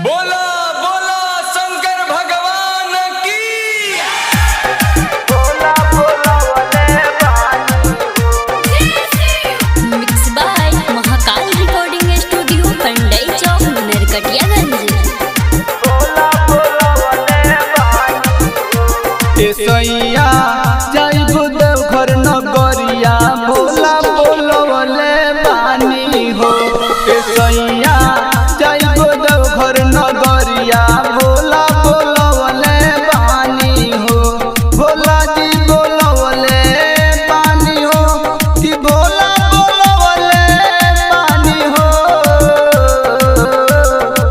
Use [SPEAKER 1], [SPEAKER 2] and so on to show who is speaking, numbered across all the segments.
[SPEAKER 1] बोला बोला शंकर भगवान की।
[SPEAKER 2] बोला बोला वाले बानी
[SPEAKER 3] mix by Mahakal recording studio Pandai Chowk Narkatiaganj.
[SPEAKER 2] बोला बोला वाले बानी
[SPEAKER 4] सैया जाइबो देवघर नगरिया बोला बोलवले बानी हो। सैया जाइबो देवघर नगरिया बोला बोलवले बानी हो। भोला जी बोलवले बानी हो कि भोला बोलवले बानी हो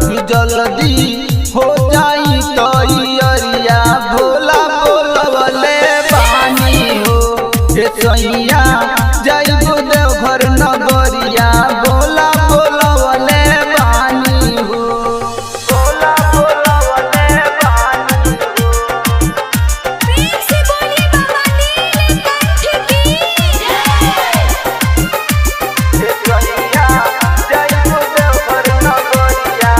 [SPEAKER 4] कि जल्दी हो जाई तो अरिया भोला बोलवले बानी हो। सैया जाइबो देवघर नगरिया बोला बोलवले बानी हो।
[SPEAKER 2] बोला बोला वाले बानी
[SPEAKER 3] प्रेम से बोलिए बाबा नीलकंठ की
[SPEAKER 2] सैया जाइबो देवघर नगरिया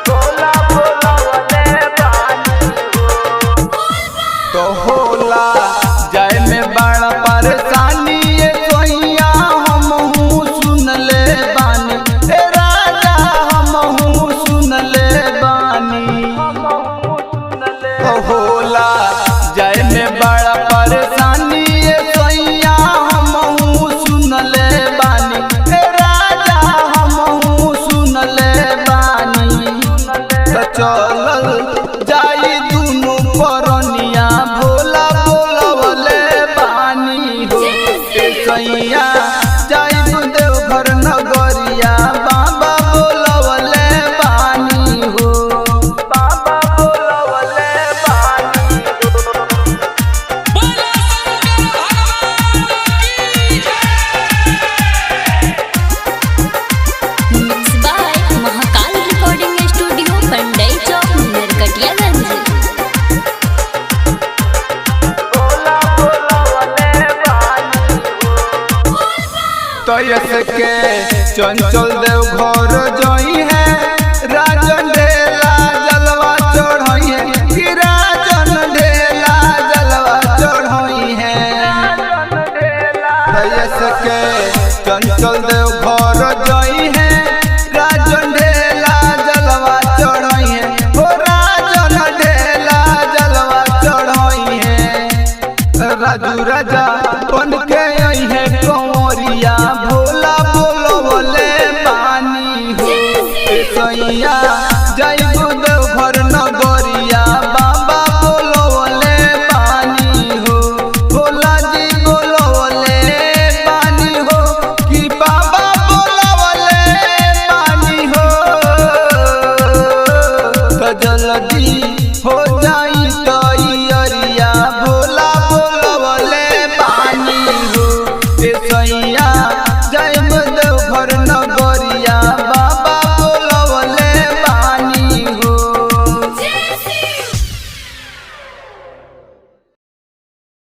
[SPEAKER 2] बोला बोला वाले बानी
[SPEAKER 4] तो होला जाए में बड़ा परेशानी ये सोइया हमहू सुन ले बानी। ए राजा हमहू सुन ले बानी। तो होला जाए में बड़ा परेशानी ये सोइया हमहू सुन ले बानी। ए राजा हमहू सुन ले बानी। तो चलल जाई दुनु परनिया भोला बोलवले बानी हो। सैया जाइबो देवघर नगरिया बाबा बोलवले बानी हो।
[SPEAKER 2] बाबा बोला वाले बानी
[SPEAKER 1] बोला शंकर भगवान की।
[SPEAKER 3] Mix by Mahakal recording studio Pandai Chowk Narkatiaganj.
[SPEAKER 2] बोला बोला वाले बानी
[SPEAKER 4] तो के चंचल देव घर जोई है राजन ढेला जलवा चढ़ई है कि राजन ढेला जलवा चढ़ई है। के चंचल देव